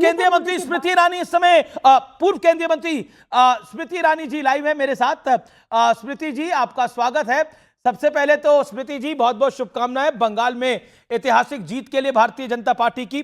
केंद्रीय मंत्री स्मृति ईरानी इस समय, पूर्व केंद्रीय मंत्री स्मृति ईरानी जी लाइव है मेरे साथ। स्मृति जी, आपका स्वागत है। सबसे पहले तो स्मृति जी, बहुत बहुत शुभकामनाएं बंगाल में ऐतिहासिक जीत के लिए भारतीय जनता पार्टी की।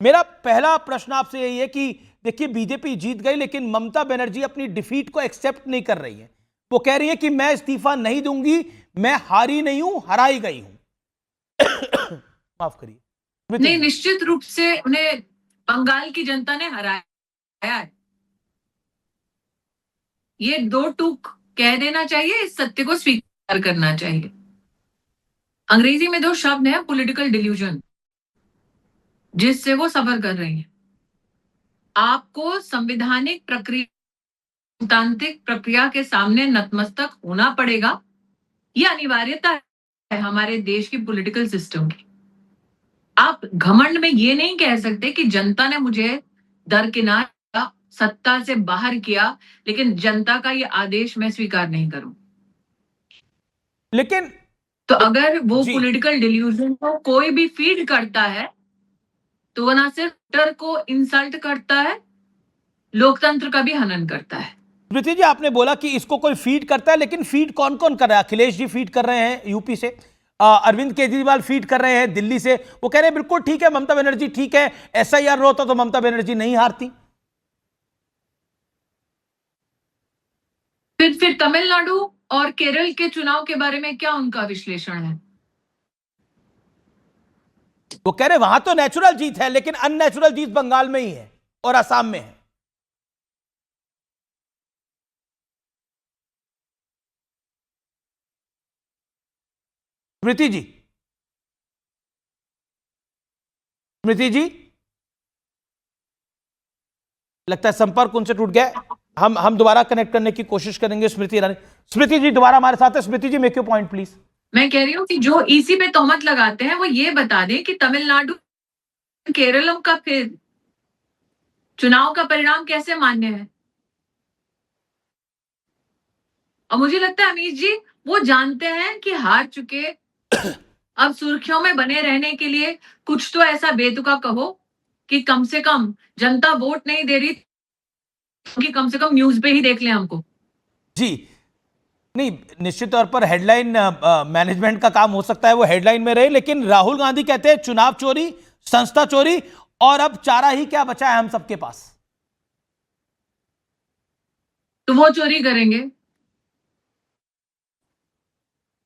मेरा पहला प्रश्न आपसे यही है कि देखिए, बीजेपी जीत गई लेकिन ममता बनर्जी अपनी डिफीट को एक्सेप्ट नहीं कर रही है। वो कह रही है कि मैं इस्तीफा नहीं दूंगी, मैं हारी नहीं हूं, हराई गई हूं। माफ करिए। नहीं, निश्चित रूप से उन्हें बंगाल की जनता ने हराया है। ये दो टूक कह देना चाहिए, इस सत्य को स्वीकार करना चाहिए। अंग्रेजी में दो शब्द हैं, पॉलिटिकल डिल्यूजन, जिससे वो सफर कर रही हैं। आपको संवैधानिक प्रक्रिया, लोकतांत्रिक प्रक्रिया के सामने नतमस्तक होना पड़ेगा। ये अनिवार्यता है हमारे देश की पॉलिटिकल सिस्टम की। आप घमंड में ये नहीं कह सकते कि जनता ने मुझे दरकिनार, सत्ता से बाहर किया, लेकिन जनता का ये आदेश मैं स्वीकार नहीं करूं। लेकिन तो अगर वो पॉलिटिकल डिल्यूजन को कोई भी फीड करता है तो वो ना सिर्फ वोटर को इंसल्ट करता है, लोकतंत्र का भी हनन करता है। स्मृति जी, आपने बोला कि इसको कोई फीड करता है, लेकिन फीड कौन कौन कर रहा है? अखिलेश जी फीड कर रहे हैं यूपी से, अरविंद केजरीवाल फीड कर रहे हैं दिल्ली से। वो कह रहे हैं बिल्कुल ठीक है, ममता बनर्जी ठीक है, एसआईआर होता तो ममता बनर्जी नहीं हारती। फिर तमिलनाडु और केरल के चुनाव के बारे में क्या उनका विश्लेषण है? वो कह रहे वहां तो नेचुरल जीत है, लेकिन अननेचुरल जीत बंगाल में ही है और असम में है। स्मृति जी, स्मृति जी, लगता है संपर्क उनसे टूट गया। हम दोबारा कनेक्ट करने की कोशिश करेंगे स्मृति ईरानी। स्मृति जी दोबारा हमारे साथ है। स्मृति जी, मेक योर पॉइंट प्लीज। मैं कह रही हूँ कि जो ईसी पे तोहमत लगाते हैं वो ये बता दें कि तमिलनाडु, केरलम का फिर चुनाव का परिणाम कैसे मान्य है। और मुझे लगता है अमीश जी वो जानते हैं कि हार चुके, अब सुर्खियों में बने रहने के लिए कुछ तो ऐसा बेतुका कहो कि कम से कम जनता वोट नहीं दे रही कि कम से कम न्यूज पे ही देख ले हमको। जी नहीं, निश्चित तौर पर हेडलाइन मैनेजमेंट का काम हो सकता है, वो हेडलाइन में रहे, लेकिन राहुल गांधी कहते हैं चुनाव चोरी, संस्था चोरी, और अब चारा ही क्या बचा है हम सबके पास। तो वो चोरी करेंगे।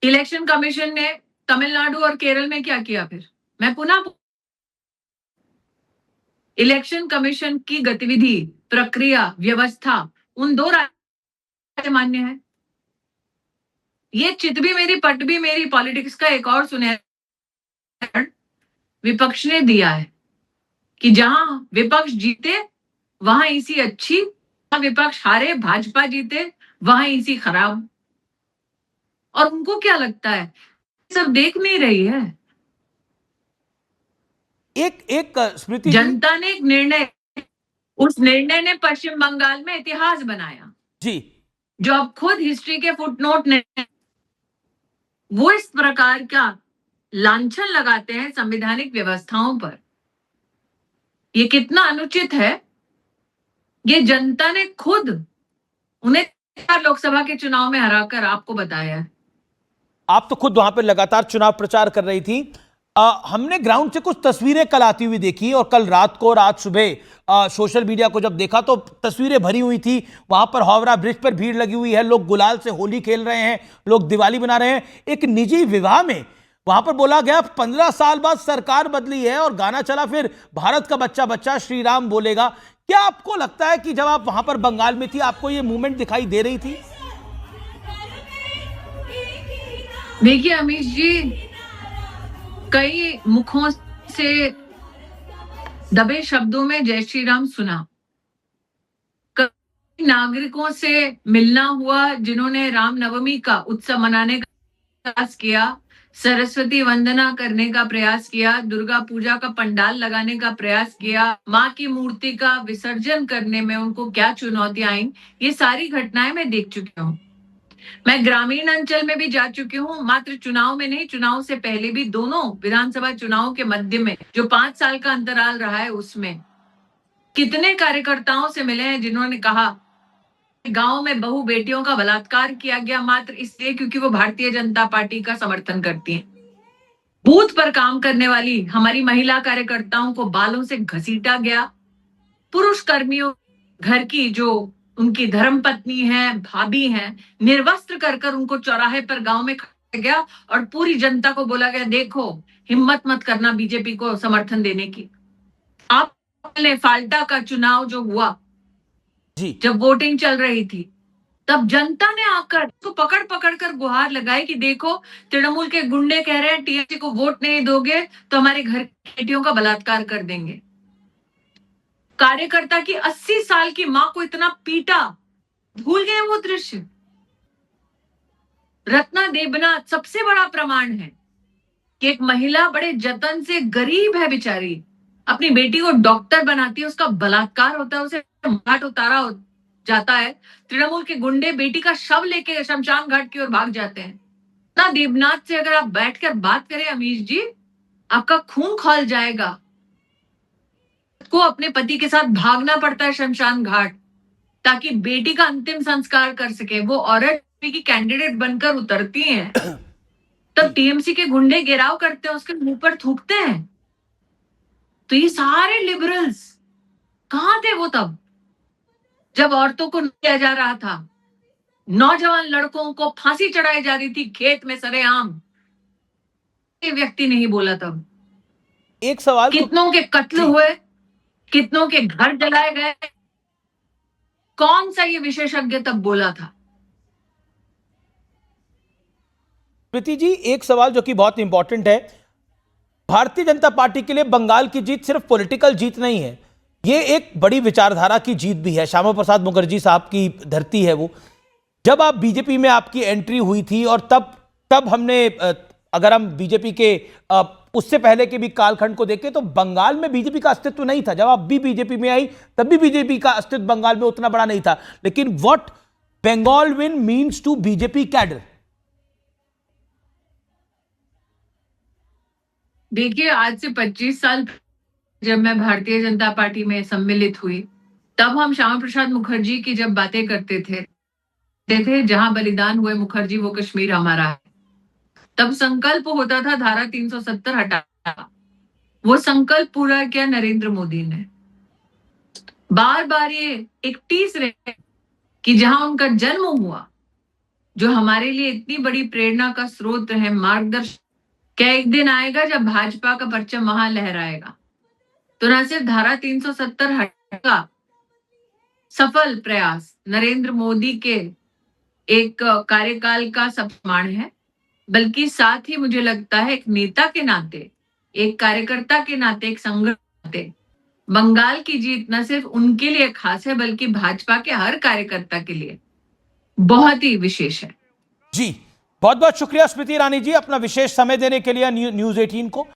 इलेक्शन कमीशन ने तमिलनाडु और केरल में क्या किया फिर? मैं पुनः, इलेक्शन कमीशन की गतिविधि, प्रक्रिया, व्यवस्था उन दो राज्य मान्य है। ये चित भी मेरी पट भी मेरी पॉलिटिक्स का एक और सुनहरा विपक्ष ने दिया है कि जहां विपक्ष जीते वहां ईसी अच्छी, विपक्ष हारे भाजपा जीते वहां ईसी खराब। और उनको क्या लगता है सब देख नहीं रही है। एक स्मृति, जनता ने एक निर्णय, उस निर्णय ने पश्चिम बंगाल में इतिहास बनाया जी, जो अब खुद हिस्ट्री के फुटनोट ने वो इस प्रकार का लांछन लगाते हैं संवैधानिक व्यवस्थाओं पर। ये कितना अनुचित है, ये जनता ने खुद उन्हें लोकसभा के चुनाव में हराकर आपको बताया है। आप तो खुद वहां पर लगातार चुनाव प्रचार कर रही थी। हमने ग्राउंड से कुछ तस्वीरें कल आती हुई देखी, और कल रात को और आज सुबह सोशल मीडिया को जब देखा तो तस्वीरें भरी हुई थी। वहां पर हावड़ा ब्रिज पर भीड़ लगी हुई है, लोग गुलाल से होली खेल रहे हैं, लोग दिवाली बना रहे हैं। एक निजी विवाह में वहां पर बोला गया 15 साल बाद सरकार बदली है, और गाना चला फिर भारत का बच्चा बच्चा श्री राम बोलेगा। क्या आपको लगता है कि जब आप वहां पर बंगाल में थी आपको ये मूवमेंट दिखाई दे रही थी? देखिए अमीश जी, कई मुखों से दबे शब्दों में जय श्री राम सुना, कई नागरिकों से मिलना हुआ जिन्होंने रामनवमी का उत्सव मनाने का प्रयास किया, सरस्वती वंदना करने का प्रयास किया, दुर्गा पूजा का पंडाल लगाने का प्रयास किया, माँ की मूर्ति का विसर्जन करने में उनको क्या चुनौतियां आई, ये सारी घटनाएं मैं देख चुकी हूँ। मैं ग्रामीण अंचल में भी जा चुकी हूँ, मात्र चुनाव में नहीं, चुनाव से पहले भी दोनों विधानसभा चुनाव के मध्य में जो 5 साल का अंतराल रहा है उसमें कितने कार्यकर्ताओं से मिले हैं जिन्होंने कहा गांव में बहू बेटियों का बलात्कार किया गया मात्र इसलिए क्योंकि वो भारतीय जनता पार्टी का समर्थन करती हैं। बूथ पर काम करने वाली हमारी महिला कार्यकर्ताओं को बालों से घसीटा गया। पुरुष कर्मियों घर की जो उनकी धर्मपत्नी है, भाभी है, निर्वस्त्र कर उनको चौराहे पर गांव में खड़ा गया और पूरी जनता को बोला गया, देखो हिम्मत मत करना बीजेपी को समर्थन देने की। आपने फाल्टा का चुनाव जो हुआ, जी जब वोटिंग चल रही थी, तब जनता ने आकर तो पकड़ पकड़ कर गुहार लगाई कि देखो तृणमूल के गुंडे कह रहे हैं टीएमसी को वोट नहीं दोगे तो हमारे घर की बेटियों का बलात्कार कर देंगे। कार्यकर्ता की 80 साल की मां को इतना पीटा, भूल गए वो दृश्य। रत्ना देबनाथ सबसे बड़ा प्रमाण है कि एक महिला बड़े जतन से, गरीब है बेचारी, अपनी बेटी को डॉक्टर बनाती है, उसका बलात्कार होता है, उसे घाट उतारा जाता है। तृणमूल के गुंडे बेटी का शव लेके शमशान घाट की ओर भाग जाते हैं। ना देबनाथ से अगर आप बैठकर बात करें अमीश जी, आपका खून खौल जाएगा। को अपने पति के साथ भागना पड़ता है शमशान घाट ताकि बेटी का अंतिम संस्कार कर सके। वो औरत की कैंडिडेट बनकर उतरती हैं, तब टीएमसी के गुंडे घेराव करते हैं, उसके मुंह पर थूकते हैं। तो ये सारे लिबरल्स कहां थे वो तब, जब औरतों को किया जा रहा था, नौजवान लड़कों को फांसी चढ़ाई जा रही थी खेत में सरेआम। ये व्यक्ति नहीं बोला तब। एक सवाल कितनों के कत्ल हुए, कितनों के घर जलाए गए, कौन सा ये विशेषज्ञ तब बोला था? प्रीति जी, एक सवाल जो कि बहुत इंपॉर्टेंट है, भारतीय जनता पार्टी के लिए बंगाल की जीत सिर्फ पॉलिटिकल जीत नहीं है, ये एक बड़ी विचारधारा की जीत भी है। श्यामा प्रसाद मुखर्जी साहब की धरती है वो। जब आप बीजेपी में आपकी एंट्री हुई थी और तब हमने अगर हम बीजेपी के उससे पहले के भी कालखंड को देखें तो बंगाल में बीजेपी का अस्तित्व नहीं था। जब आप भी बीजेपी में आई तब भी बीजेपी का अस्तित्व बंगाल में उतना बड़ा नहीं था। लेकिन what Bengal win means to BJP cadre? देखिए, आज से 25 साल जब मैं भारतीय जनता पार्टी में सम्मिलित हुई, तब हम श्यामा प्रसाद मुखर्जी की जब बातें करते थे जहां बलिदान हुए मुखर्जी वो कश्मीर हमारा है, तब संकल्प होता था धारा 370 हटाना। वो संकल्प पूरा किया नरेंद्र मोदी ने। बार बार ये एक टीस रहे कि जहां उनका जन्म हुआ, जो हमारे लिए इतनी बड़ी प्रेरणा का स्रोत है, मार्गदर्शन, क्या एक दिन आएगा जब भाजपा का परचम वहां लहराएगा। तो न सिर्फ धारा 370 हटाने सफल प्रयास नरेंद्र मोदी के एक कार्यकाल का सम्मान है, बल्कि साथ ही मुझे लगता है एक नेता के नाते, एक कार्यकर्ता के नाते, एक संगठन के नाते बंगाल की जीत न सिर्फ उनके लिए खास है बल्कि भाजपा के हर कार्यकर्ता के लिए बहुत ही विशेष है। जी, बहुत बहुत शुक्रिया स्मृति ईरानी जी अपना विशेष समय देने के लिए न्यूज़ 18 को।